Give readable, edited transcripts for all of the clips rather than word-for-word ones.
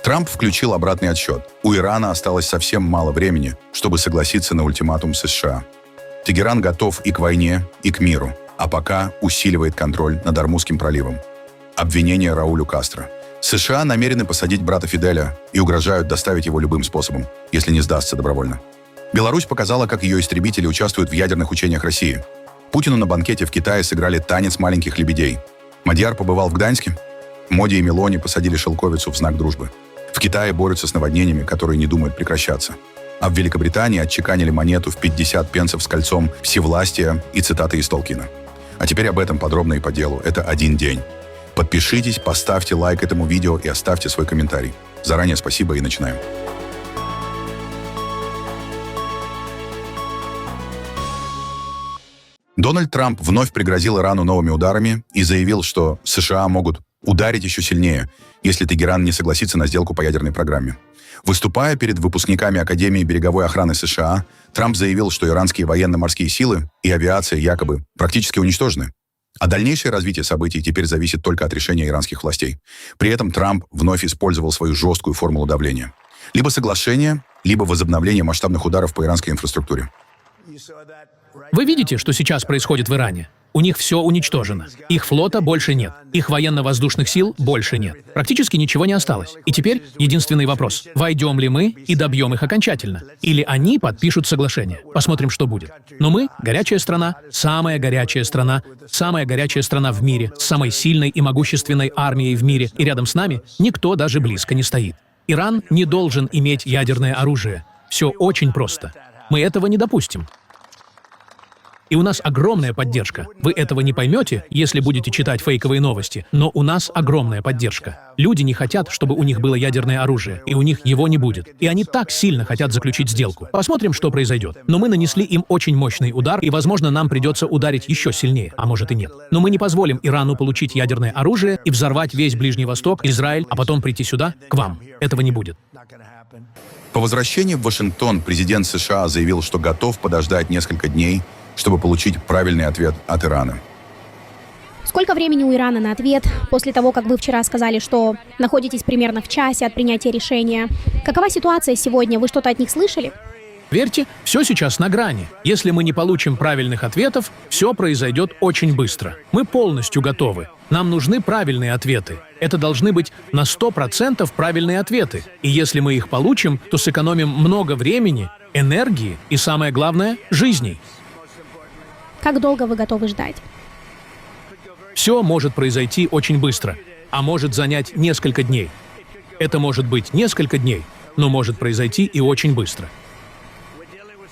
Трамп включил обратный отсчет. У Ирана осталось совсем мало времени, чтобы согласиться на ультиматум США. Тегеран готов и к войне, и к миру, а пока усиливает контроль над Ормузским проливом. Обвинение Раулю Кастро. США намерены посадить брата Фиделя и угрожают доставить его любым способом, если не сдастся добровольно. Беларусь показала, как ее истребители участвуют в ядерных учениях России. Путину на банкете в Китае сыграли танец маленьких лебедей. Мадьяр побывал в Гданьске. Моди и Мелони посадили шелковицу в знак дружбы. В Китае борются с наводнениями, которые не думают прекращаться. А в Великобритании отчеканили монету в 50 пенсов с кольцом всевластия и цитаты из Толкина. А теперь об этом подробно и по делу. Это один день. Подпишитесь, поставьте лайк этому видео и оставьте свой комментарий. Заранее спасибо и начинаем. Дональд Трамп вновь пригрозил Ирану новыми ударами и заявил, что США могут ударить еще сильнее, если Тегеран не согласится на сделку по ядерной программе. Выступая перед выпускниками Академии береговой охраны США, Трамп заявил, что иранские военно-морские силы и авиация якобы практически уничтожены. А дальнейшее развитие событий теперь зависит только от решения иранских властей. При этом Трамп вновь использовал свою жесткую формулу давления. Либо соглашение, либо возобновление масштабных ударов по иранской инфраструктуре. Вы видите, что сейчас происходит в Иране? У них все уничтожено. Их флота больше нет. Их военно-воздушных сил больше нет. Практически ничего не осталось. И теперь единственный вопрос. Войдем ли мы и добьем их окончательно? Или они подпишут соглашение? Посмотрим, что будет. Но мы — горячая страна, самая горячая страна в мире, с самой сильной и могущественной армией в мире. И рядом с нами никто даже близко не стоит. Иран не должен иметь ядерное оружие. Все очень просто. Мы этого не допустим. И у нас огромная поддержка. Вы этого не поймете, если будете читать фейковые новости, но у нас огромная поддержка. Люди не хотят, чтобы у них было ядерное оружие, и у них его не будет. И они так сильно хотят заключить сделку. Посмотрим, что произойдет. Но мы нанесли им очень мощный удар, и, возможно, нам придется ударить еще сильнее, а может и нет. Но мы не позволим Ирану получить ядерное оружие и взорвать весь Ближний Восток, Израиль, а потом прийти сюда, к вам. Этого не будет. По возвращении в Вашингтон президент США заявил, что готов подождать несколько дней, чтобы получить правильный ответ от Ирана. Сколько времени у Ирана на ответ, после того, как вы вчера сказали, что находитесь примерно в часе от принятия решения? Какова ситуация сегодня? Вы что-то от них слышали? Верьте, все сейчас на грани. Если мы не получим правильных ответов, все произойдет очень быстро. Мы полностью готовы. Нам нужны правильные ответы. Это должны быть на 100% правильные ответы. И если мы их получим, то сэкономим много времени, энергии и, самое главное, жизней. Как долго вы готовы ждать? Все может произойти очень быстро, а может занять несколько дней. Это может быть несколько дней, но может произойти и очень быстро.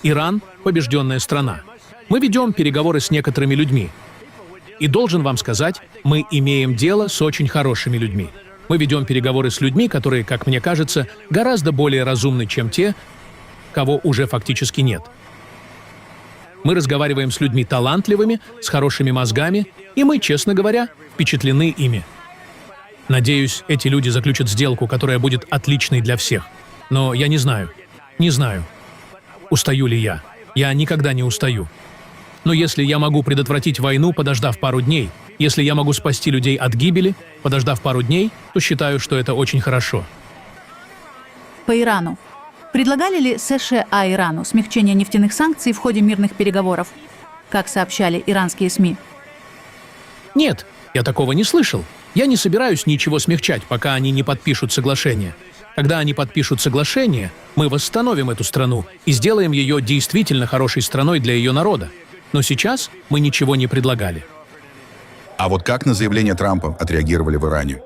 Иран – побежденная страна. Мы ведем переговоры с некоторыми людьми. И должен вам сказать, мы имеем дело с очень хорошими людьми. Мы ведем переговоры с людьми, которые, как мне кажется, гораздо более разумны, чем те, кого уже фактически нет. Мы разговариваем с людьми талантливыми, с хорошими мозгами, и мы, честно говоря, впечатлены ими. Надеюсь, эти люди заключат сделку, которая будет отличной для всех. Но я не знаю. Устаю ли я? Я никогда не устаю. Но если я могу предотвратить войну, подождав пару дней, если я могу спасти людей от гибели, подождав пару дней, то считаю, что это очень хорошо. По Ирану. Предлагали ли США Ирану смягчение нефтяных санкций в ходе мирных переговоров, как сообщали иранские СМИ? Нет, я такого не слышал. Я не собираюсь ничего смягчать, пока они не подпишут соглашение. Когда они подпишут соглашение, мы восстановим эту страну и сделаем ее действительно хорошей страной для ее народа. Но сейчас мы ничего не предлагали. А вот как на заявление Трампа отреагировали в Иране?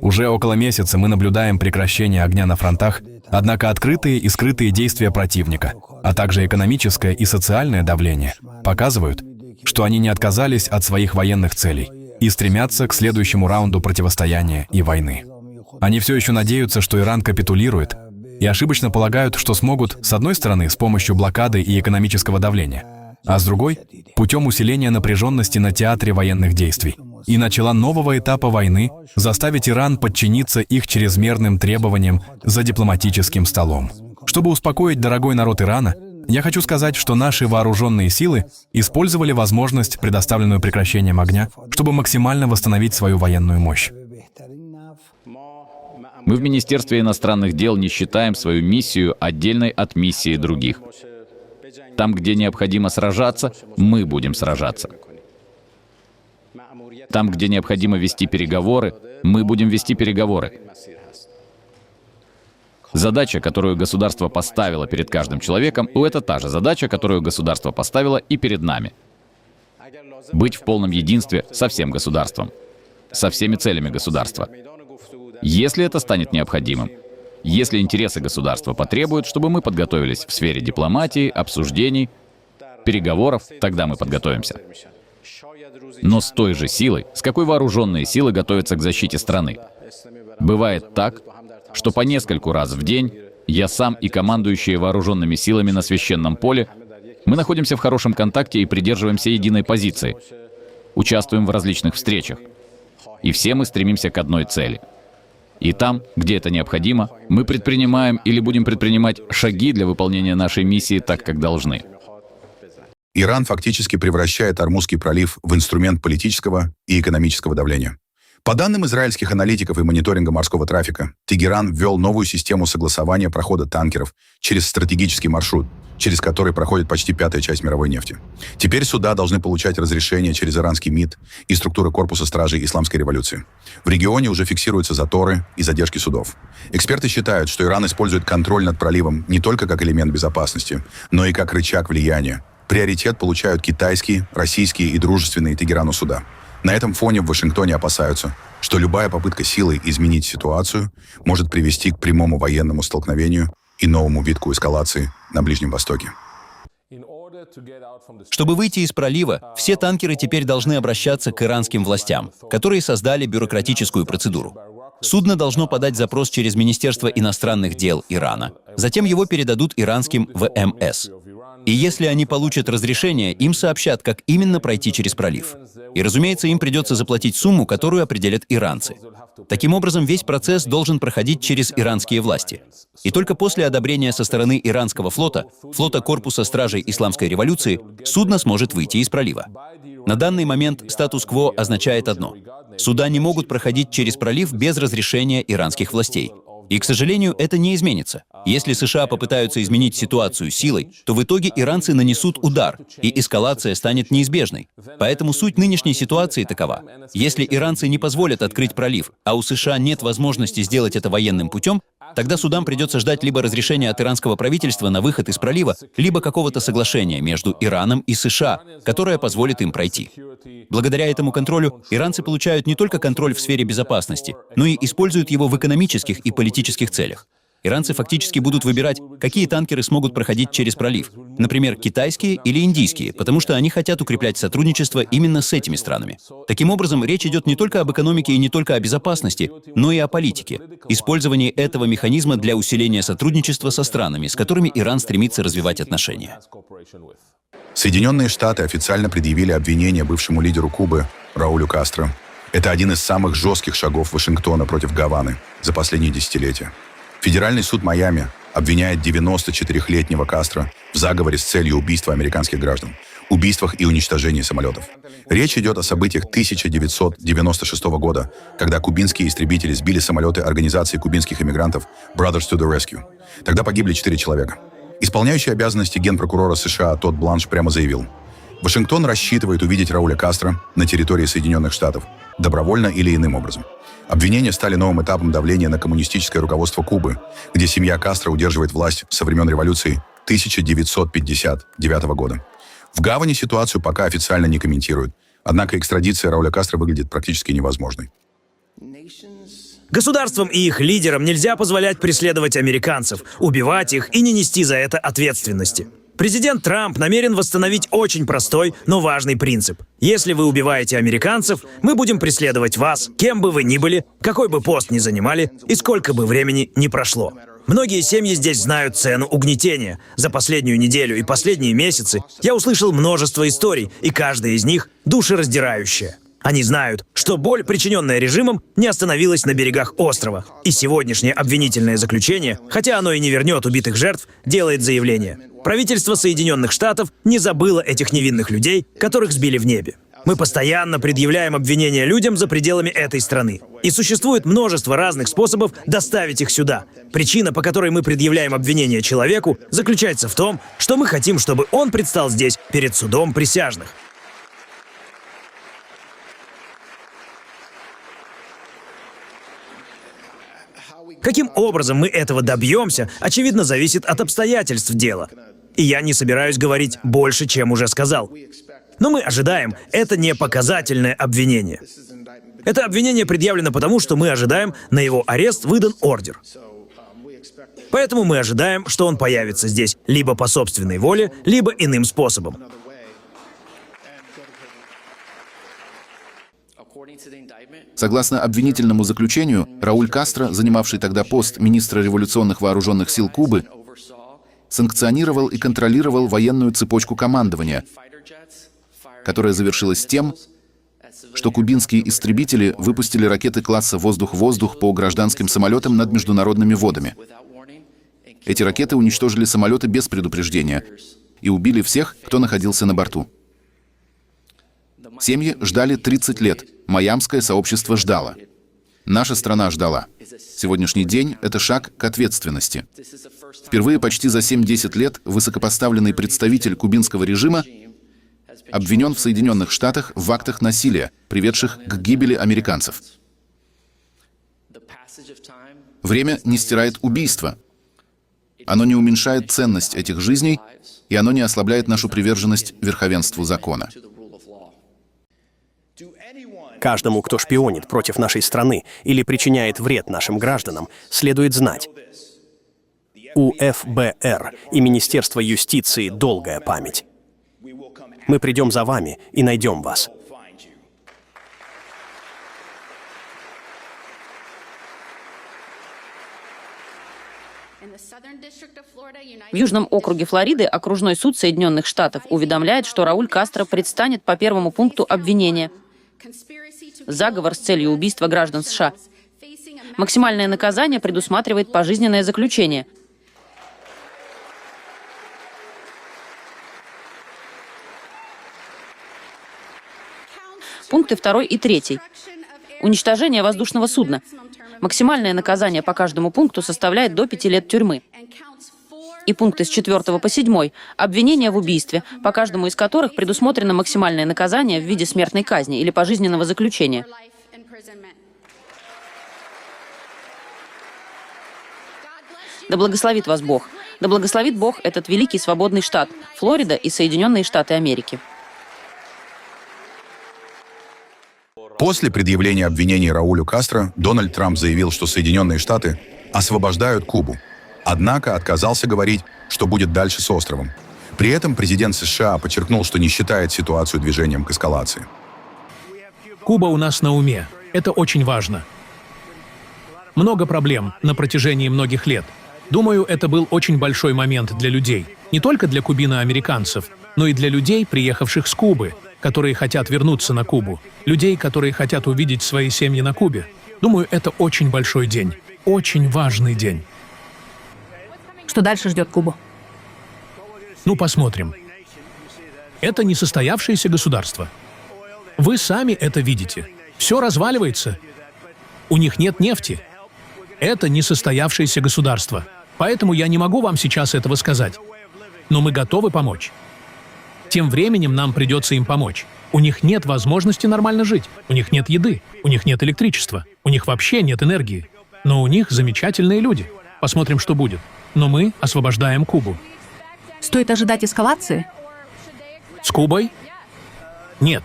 Уже около месяца мы наблюдаем прекращение огня на фронтах, однако открытые и скрытые действия противника, а также экономическое и социальное давление показывают, что они не отказались от своих военных целей и стремятся к следующему раунду противостояния и войны. Они все еще надеются, что Иран капитулирует, и ошибочно полагают, что смогут, с одной стороны, с помощью блокады и экономического давления, а с другой — путем усиления напряженности на театре военных действий и начала нового этапа войны заставить Иран подчиниться их чрезмерным требованиям за дипломатическим столом. Чтобы успокоить дорогой народ Ирана, я хочу сказать, что наши вооруженные силы использовали возможность, предоставленную прекращением огня, чтобы максимально восстановить свою военную мощь. Мы в Министерстве иностранных дел не считаем свою миссию отдельной от миссии других. Там, где необходимо сражаться, мы будем сражаться. Там, где необходимо вести переговоры, мы будем вести переговоры. Задача, которую государство поставило перед каждым человеком, это та же задача, которую государство поставило и перед нами. Быть в полном единстве со всем государством, со всеми целями государства. Если это станет необходимым, если интересы государства потребуют, чтобы мы подготовились в сфере дипломатии, обсуждений, переговоров, тогда мы подготовимся. Но с той же силой, с какой вооруженные силы готовятся к защите страны. Бывает так, что по нескольку раз в день я сам и командующие вооруженными силами на священном поле, мы находимся в хорошем контакте и придерживаемся единой позиции, участвуем в различных встречах, и все мы стремимся к одной цели. И там, где это необходимо, мы предпринимаем или будем предпринимать шаги для выполнения нашей миссии так, как должны. Иран фактически превращает Ормузский пролив в инструмент политического и экономического давления. По данным израильских аналитиков и мониторинга морского трафика, Тегеран ввел новую систему согласования прохода танкеров через стратегический маршрут, через который проходит почти 1/5 часть мировой нефти. Теперь суда должны получать разрешение через иранский МИД и структуры корпуса стражей исламской революции. В регионе уже фиксируются заторы и задержки судов. Эксперты считают, что Иран использует контроль над проливом не только как элемент безопасности, но и как рычаг влияния. Приоритет получают китайские, российские и дружественные Тегерану суда. На этом фоне в Вашингтоне опасаются, что любая попытка силой изменить ситуацию может привести к прямому военному столкновению и новому витку эскалации на Ближнем Востоке. Чтобы выйти из пролива, все танкеры теперь должны обращаться к иранским властям, которые создали бюрократическую процедуру. Судно должно подать запрос через Министерство иностранных дел Ирана. Затем его передадут иранским ВМС. И если они получат разрешение, им сообщат, как именно пройти через пролив. И, разумеется, им придется заплатить сумму, которую определят иранцы. Таким образом, весь процесс должен проходить через иранские власти. И только после одобрения со стороны иранского флота, флота корпуса стражей исламской революции, судно сможет выйти из пролива. На данный момент статус-кво означает одно. Суда не могут проходить через пролив без разрешения иранских властей. И, к сожалению, это не изменится. Если США попытаются изменить ситуацию силой, то в итоге иранцы нанесут удар, и эскалация станет неизбежной. Поэтому суть нынешней ситуации такова. Если иранцы не позволят открыть пролив, а у США нет возможности сделать это военным путем, тогда судам придется ждать либо разрешения от иранского правительства на выход из пролива, либо какого-то соглашения между Ираном и США, которое позволит им пройти. Благодаря этому контролю иранцы получают не только контроль в сфере безопасности, но и используют его в экономических и политических целях. Иранцы фактически будут выбирать, какие танкеры смогут проходить через пролив. Например, китайские или индийские, потому что они хотят укреплять сотрудничество именно с этими странами. Таким образом, речь идет не только об экономике и не только о безопасности, но и о политике. Использовании этого механизма для усиления сотрудничества со странами, с которыми Иран стремится развивать отношения. Соединенные Штаты официально предъявили обвинение бывшему лидеру Кубы Раулю Кастро. Это один из самых жестких шагов Вашингтона против Гаваны за последние десятилетия. Федеральный суд Майами обвиняет 94-летнего Кастро в заговоре с целью убийства американских граждан, убийствах и уничтожении самолетов. Речь идет о событиях 1996 года, когда кубинские истребители сбили самолеты организации кубинских иммигрантов Brothers to the Rescue. Тогда погибли 4 человека. Исполняющий обязанности генпрокурора США Тодд Бланш прямо заявил: Вашингтон рассчитывает увидеть Рауля Кастро на территории Соединенных Штатов, добровольно или иным образом. Обвинения стали новым этапом давления на коммунистическое руководство Кубы, где семья Кастро удерживает власть со времен революции 1959 года. В Гаване ситуацию пока официально не комментируют, однако экстрадиция Рауля Кастро выглядит практически невозможной. Государствам и их лидерам нельзя позволять преследовать американцев, убивать их и не нести за это ответственности. Президент Трамп намерен восстановить очень простой, но важный принцип. Если вы убиваете американцев, мы будем преследовать вас, кем бы вы ни были, какой бы пост ни занимали и сколько бы времени ни прошло. Многие семьи здесь знают цену угнетения. За последнюю неделю и последние месяцы я услышал множество историй, и каждая из них душераздирающая. Они знают, что боль, причиненная режимом, не остановилась на берегах острова. И сегодняшнее обвинительное заключение, хотя оно и не вернет убитых жертв, делает заявление. Правительство Соединенных Штатов не забыло этих невинных людей, которых сбили в небе. Мы постоянно предъявляем обвинения людям за пределами этой страны. И существует множество разных способов доставить их сюда. Причина, по которой мы предъявляем обвинения человеку, заключается в том, что мы хотим, чтобы он предстал здесь перед судом присяжных. Каким образом мы этого добьемся, очевидно, зависит от обстоятельств дела. И я не собираюсь говорить больше, чем уже сказал. Но мы ожидаем, это не показательное обвинение. Это обвинение предъявлено потому, что мы ожидаем, на его арест выдан ордер. Поэтому мы ожидаем, что он появится здесь либо по собственной воле, либо иным способом. Согласно обвинительному заключению, Рауль Кастро, занимавший тогда пост министра революционных вооруженных сил Кубы, санкционировал и контролировал военную цепочку командования, которая завершилась тем, что кубинские истребители выпустили ракеты класса «Воздух-воздух» по гражданским самолетам над международными водами. Эти ракеты уничтожили самолеты без предупреждения и убили всех, кто находился на борту. Семьи ждали 30 лет, майамское сообщество ждало. Наша страна ждала. Сегодняшний день — это шаг к ответственности. Впервые почти за 7-10 лет высокопоставленный представитель кубинского режима обвинен в Соединенных Штатах в актах насилия, приведших к гибели американцев. Время не стирает убийства. Оно не уменьшает ценность этих жизней, и оно не ослабляет нашу приверженность верховенству закона. Каждому, кто шпионит против нашей страны или причиняет вред нашим гражданам, следует знать: у ФБР и Министерства юстиции долгая память. Мы придем за вами и найдем вас. В Южном округе Флориды окружной суд Соединенных Штатов уведомляет, что Рауль Кастро предстанет по первому пункту обвинения. Заговор с целью убийства граждан США. Максимальное наказание предусматривает пожизненное заключение. Пункты 2 и 3. Уничтожение воздушного судна. Максимальное наказание по каждому пункту составляет до 5 лет тюрьмы. И пункты с 4 по 7. Обвинения в убийстве, по каждому из которых предусмотрено максимальное наказание в виде смертной казни или пожизненного заключения. Да благословит вас Бог. Да благословит Бог этот великий свободный штат, Флорида и Соединенные Штаты Америки. После предъявления обвинений Раулю Кастро Дональд Трамп заявил, что Соединенные Штаты освобождают Кубу. Однако отказался говорить, что будет дальше с островом. При этом президент США подчеркнул, что не считает ситуацию движением к эскалации. Куба у нас на уме. Это очень важно. Много проблем на протяжении многих лет. Думаю, это был очень большой момент для людей. Не только для кубино-американцев, но и для людей, приехавших с Кубы, которые хотят вернуться на Кубу. Людей, которые хотят увидеть свои семьи на Кубе. Думаю, это очень большой день. Очень важный день. Что дальше ждет Кубу? Ну, посмотрим. Это несостоявшееся государство. Вы сами это видите. Все разваливается. У них нет нефти. Это несостоявшееся государство. Поэтому я не могу вам сейчас этого сказать. Но мы готовы помочь. Тем временем нам придется им помочь. У них нет возможности нормально жить. У них нет еды. У них нет электричества. У них вообще нет энергии. Но у них замечательные люди. Посмотрим, что будет. Но мы освобождаем Кубу. Стоит ожидать эскалации? С Кубой? Нет.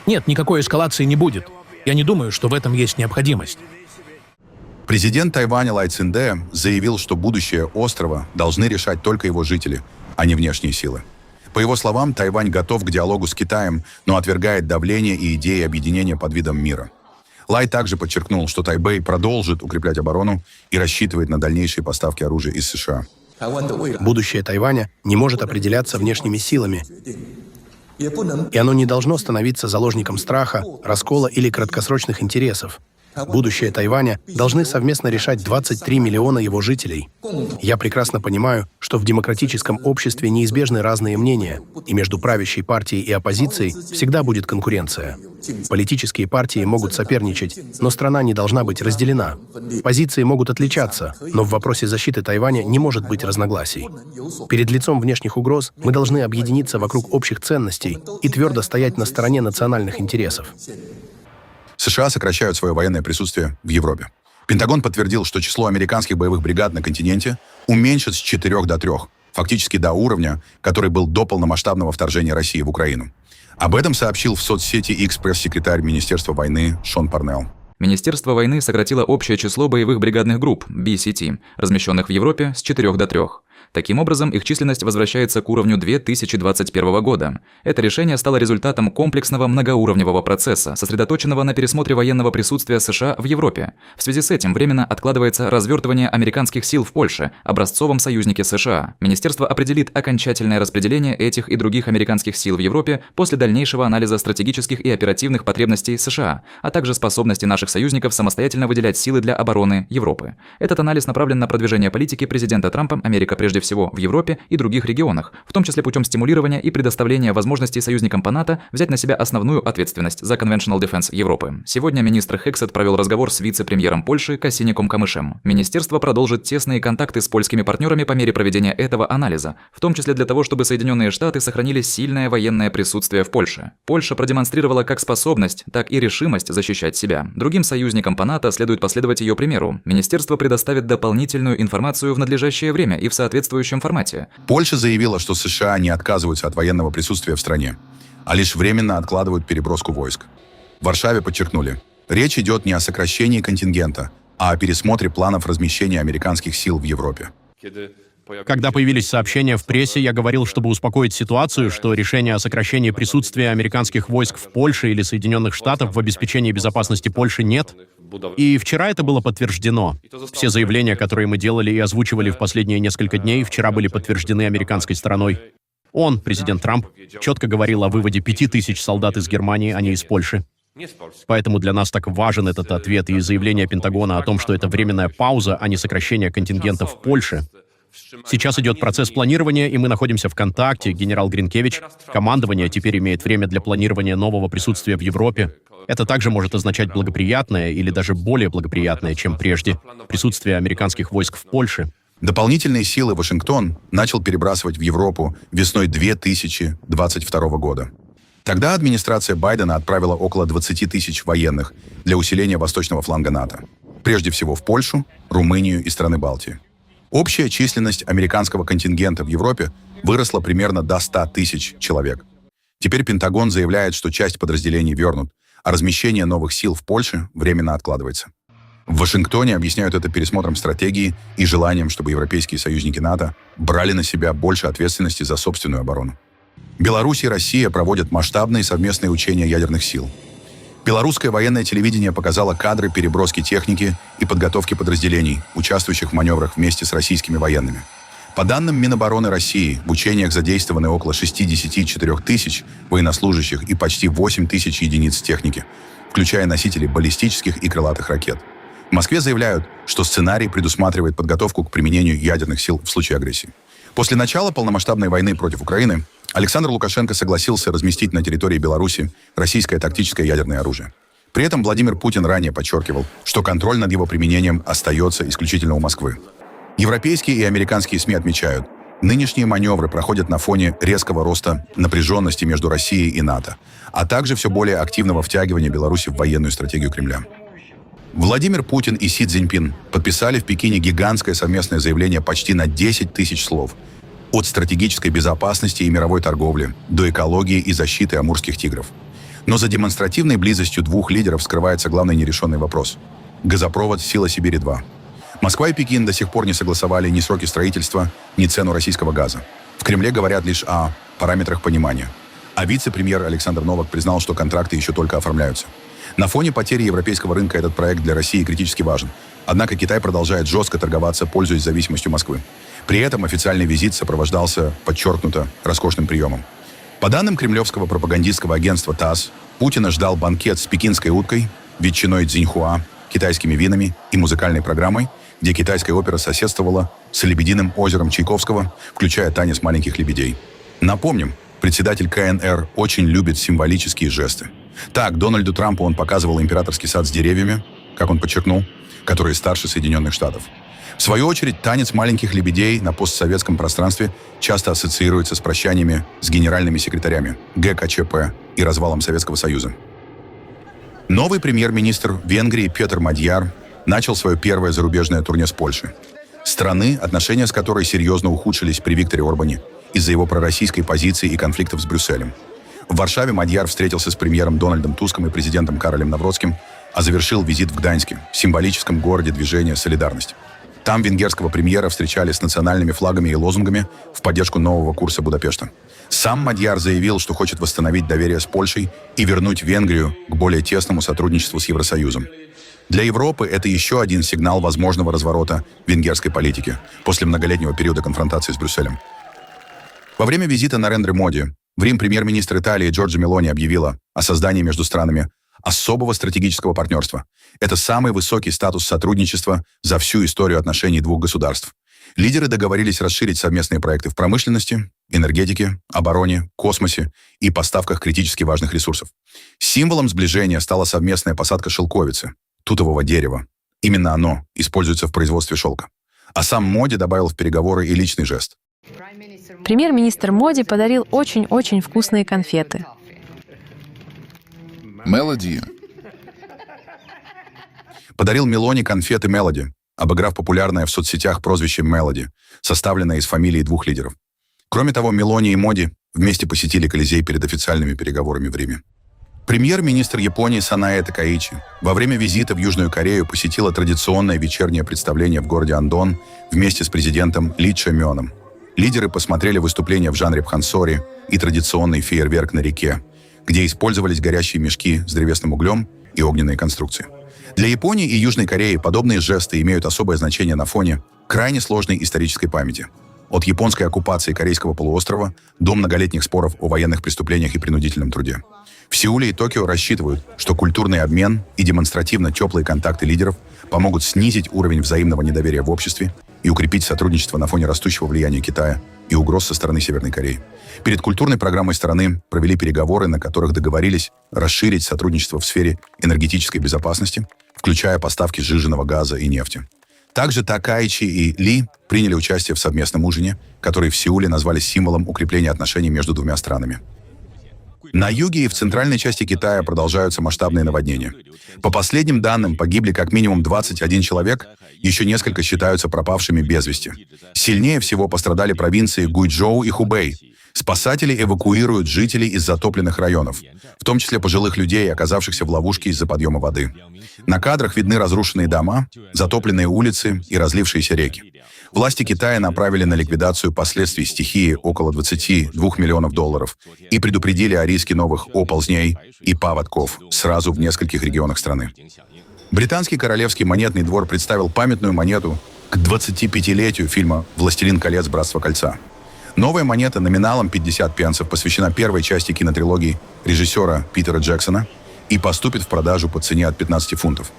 Нет, никакой эскалации не будет. Я не думаю, что в этом есть необходимость. Президент Тайваня Лай Цзиньде заявил, что будущее острова должны решать только его жители, а не внешние силы. По его словам, Тайвань готов к диалогу с Китаем, но отвергает давление и идеи объединения под видом мира. Лай также подчеркнул, что Тайбэй продолжит укреплять оборону и рассчитывает на дальнейшие поставки оружия из США. Будущее Тайваня не может определяться внешними силами. И оно не должно становиться заложником страха, раскола или краткосрочных интересов. Будущее Тайваня должны совместно решать 23 миллиона его жителей. Я прекрасно понимаю, что в демократическом обществе неизбежны разные мнения, и между правящей партией и оппозицией всегда будет конкуренция. Политические партии могут соперничать, но страна не должна быть разделена. Позиции могут отличаться, но в вопросе защиты Тайваня не может быть разногласий. Перед лицом внешних угроз мы должны объединиться вокруг общих ценностей и твердо стоять на стороне национальных интересов. США сокращают свое военное присутствие в Европе. Пентагон подтвердил, что число американских боевых бригад на континенте уменьшит с 4 до 3, фактически до уровня, который был до полномасштабного вторжения России в Украину. Об этом сообщил в соцсети X пресс-секретарь Министерства войны Шон Парнелл. Министерство войны сократило общее число боевых бригадных групп, BCT, размещенных в Европе, с 4 до 3. Таким образом, их численность возвращается к уровню 2021 года. Это решение стало результатом комплексного многоуровневого процесса, сосредоточенного на пересмотре военного присутствия США в Европе. В связи с этим временно откладывается развертывание американских сил в Польше, образцовом союзнике США. Министерство определит окончательное распределение этих и других американских сил в Европе после дальнейшего анализа стратегических и оперативных потребностей США, а также способности наших союзников самостоятельно выделять силы для обороны Европы. Этот анализ направлен на продвижение политики президента Трампа «Америка прежде всего в Европе и других регионах, в том числе путем стимулирования и предоставления возможностей союзникам по НАТО взять на себя основную ответственность за Conventional Defense Европы. Сегодня министр Хексет провел разговор с вице-премьером Польши Касиником Камышем. Министерство продолжит тесные контакты с польскими партнерами по мере проведения этого анализа, в том числе для того, чтобы Соединенные Штаты сохранили сильное военное присутствие в Польше. Польша продемонстрировала как способность, так и решимость защищать себя. Другим союзникам по НАТО следует последовать ее примеру. Министерство предоставит дополнительную информацию в надлежащее время и в соответствующем формате. Польша заявила, что США не отказываются от военного присутствия в стране, а лишь временно откладывают переброску войск. В Варшаве подчеркнули, речь идет не о сокращении контингента, а о пересмотре планов размещения американских сил в Европе. Когда появились сообщения в прессе, я говорил, чтобы успокоить ситуацию, что решение о сокращении присутствия американских войск в Польше или Соединенных Штатов в обеспечении безопасности Польши нет. И вчера это было подтверждено. Все заявления, которые мы делали и озвучивали в последние несколько дней, вчера были подтверждены американской стороной. Он, президент Трамп, четко говорил о выводе 5000 солдат из Германии, а не из Польши. Поэтому для нас так важен этот ответ и заявление Пентагона о том, что это временная пауза, а не сокращение контингента в Польше. Сейчас идет процесс планирования, и мы находимся в контакте. Генерал Гринкевич, командование теперь имеет время для планирования нового присутствия в Европе. Это также может означать благоприятное или даже более благоприятное, чем прежде, присутствие американских войск в Польше. Дополнительные силы Вашингтон начал перебрасывать в Европу весной 2022 года. Тогда администрация Байдена отправила около 20 тысяч военных для усиления восточного фланга НАТО. Прежде всего в Польшу, Румынию и страны Балтии. Общая численность американского контингента в Европе выросла примерно до 100 тысяч человек. Теперь Пентагон заявляет, что часть подразделений вернут, а размещение новых сил в Польше временно откладывается. В Вашингтоне объясняют это пересмотром стратегии и желанием, чтобы европейские союзники НАТО брали на себя больше ответственности за собственную оборону. Беларусь и Россия проводят масштабные совместные учения ядерных сил. Белорусское военное телевидение показало кадры переброски техники и подготовки подразделений, участвующих в маневрах вместе с российскими военными. По данным Минобороны России, в учениях задействованы около 64 тысяч военнослужащих и почти 8 тысяч единиц техники, включая носители баллистических и крылатых ракет. В Москве заявляют, что сценарий предусматривает подготовку к применению ядерных сил в случае агрессии. После начала полномасштабной войны против Украины Александр Лукашенко согласился разместить на территории Беларуси российское тактическое ядерное оружие. При этом Владимир Путин ранее подчеркивал, что контроль над его применением остается исключительно у Москвы. Европейские и американские СМИ отмечают, нынешние маневры проходят на фоне резкого роста напряженности между Россией и НАТО, а также все более активного втягивания Беларуси в военную стратегию Кремля. Владимир Путин и Си Цзиньпин подписали в Пекине гигантское совместное заявление почти на 10 тысяч слов от стратегической безопасности и мировой торговли до экологии и защиты амурских тигров. Но за демонстративной близостью двух лидеров скрывается главный нерешенный вопрос – газопровод «Сила Сибири-2». Москва и Пекин до сих пор не согласовали ни сроки строительства, ни цену российского газа. В Кремле говорят лишь о параметрах понимания. А вице-премьер Александр Новак признал, что контракты еще только оформляются. На фоне потери европейского рынка этот проект для России критически важен. Однако Китай продолжает жестко торговаться, пользуясь зависимостью Москвы. При этом официальный визит сопровождался, подчеркнуто, роскошным приемом. По данным кремлевского пропагандистского агентства ТАСС, Путина ждал банкет с пекинской уткой, ветчиной цзиньхуа, китайскими винами и музыкальной программой, где китайская опера соседствовала с «Лебединым озером» Чайковского, включая «Танец маленьких лебедей». Напомним, председатель КНР очень любит символические жесты. Так, Дональду Трампу он показывал императорский сад с деревьями, как он подчеркнул, которые старше Соединенных Штатов. В свою очередь, танец маленьких лебедей на постсоветском пространстве часто ассоциируется с прощаниями с генеральными секретарями ГКЧП и развалом Советского Союза. Новый премьер-министр Венгрии Петр Мадьяр начал свое первое зарубежное турне с Польши, страны, отношения с которой серьезно ухудшились при Викторе Орбане из-за его пророссийской позиции и конфликтов с Брюсселем. В Варшаве Мадьяр встретился с премьером Дональдом Туском и президентом Каролем Навроцким, а завершил визит в Гданьске, символическом городе движения «Солидарность». Там венгерского премьера встречали с национальными флагами и лозунгами в поддержку нового курса Будапешта. Сам Мадьяр заявил, что хочет восстановить доверие с Польшей и вернуть Венгрию к более тесному сотрудничеству с Евросоюзом. Для Европы это еще один сигнал возможного разворота венгерской политики после многолетнего периода конфронтации с Брюсселем. Во время визита Нарендры Моди в Рим премьер-министр Италии Джорджа Мелони объявила о создании между странами особого стратегического партнерства. Это самый высокий статус сотрудничества за всю историю отношений двух государств. Лидеры договорились расширить совместные проекты в промышленности, энергетике, обороне, космосе и поставках критически важных ресурсов. Символом сближения стала совместная посадка шелковицы, тутового дерева. Именно оно используется в производстве шелка. А сам Моди добавил в переговоры и личный жест. Премьер-министр Моди подарил очень-очень вкусные конфеты. Мелоди. Подарил Мелони конфеты Мелоди, обыграв популярное в соцсетях прозвище Мелоди, составленное из фамилий двух лидеров. Кроме того, Мелони и Моди вместе посетили Колизей перед официальными переговорами в Риме. Премьер-министр Японии Санае Такаичи во время визита в Южную Корею посетила традиционное вечернее представление в городе Андон вместе с президентом Ли Чжэ Мёном. Лидеры посмотрели выступления в жанре пхансори и традиционный фейерверк на реке, где использовались горящие мешки с древесным углем и огненные конструкции. Для Японии и Южной Кореи подобные жесты имеют особое значение на фоне крайне сложной исторической памяти. От японской оккупации Корейского полуострова до многолетних споров о военных преступлениях и принудительном труде. В Сеуле и Токио рассчитывают, что культурный обмен и демонстративно теплые контакты лидеров помогут снизить уровень взаимного недоверия в обществе и укрепить сотрудничество на фоне растущего влияния Китая и угроз со стороны Северной Кореи. Перед культурной программой страны провели переговоры, на которых договорились расширить сотрудничество в сфере энергетической безопасности, включая поставки сжиженного газа и нефти. Также Такаичи и Ли приняли участие в совместном ужине, который в Сеуле назвали символом укрепления отношений между двумя странами. На юге и в центральной части Китая продолжаются масштабные наводнения. По последним данным, погибли как минимум 21 человек, еще несколько считаются пропавшими без вести. Сильнее всего пострадали провинции Гуйчжоу и Хубэй. Спасатели эвакуируют жителей из затопленных районов, в том числе пожилых людей, оказавшихся в ловушке из-за подъема воды. На кадрах видны разрушенные дома, затопленные улицы и разлившиеся реки. Власти Китая направили на ликвидацию последствий стихии около $22 миллионов и предупредили о риске новых оползней и паводков сразу в нескольких регионах страны. Британский королевский монетный двор представил памятную монету к 25-летию фильма «Властелин колец. Братство кольца». Новая монета номиналом 50 пенсов посвящена первой части кинотрилогии режиссера Питера Джексона и поступит в продажу по цене от 15 фунтов.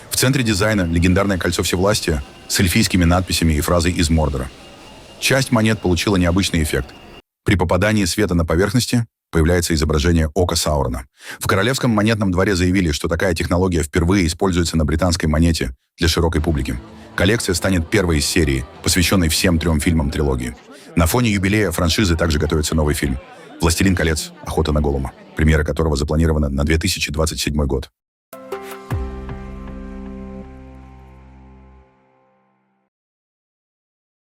В центре дизайна легендарное кольцо всевластия с эльфийскими надписями и фразой из Мордора. Часть монет получила необычный эффект. При попадании света на поверхности появляется изображение ока Саурона. В Королевском монетном дворе заявили, что такая технология впервые используется на британской монете для широкой публики. Коллекция станет первой из серии, посвященной всем 3 фильмам трилогии. На фоне юбилея франшизы также готовится новый фильм «Властелин колец. Охота на Голлума», премьера которого запланирована на 2027 год.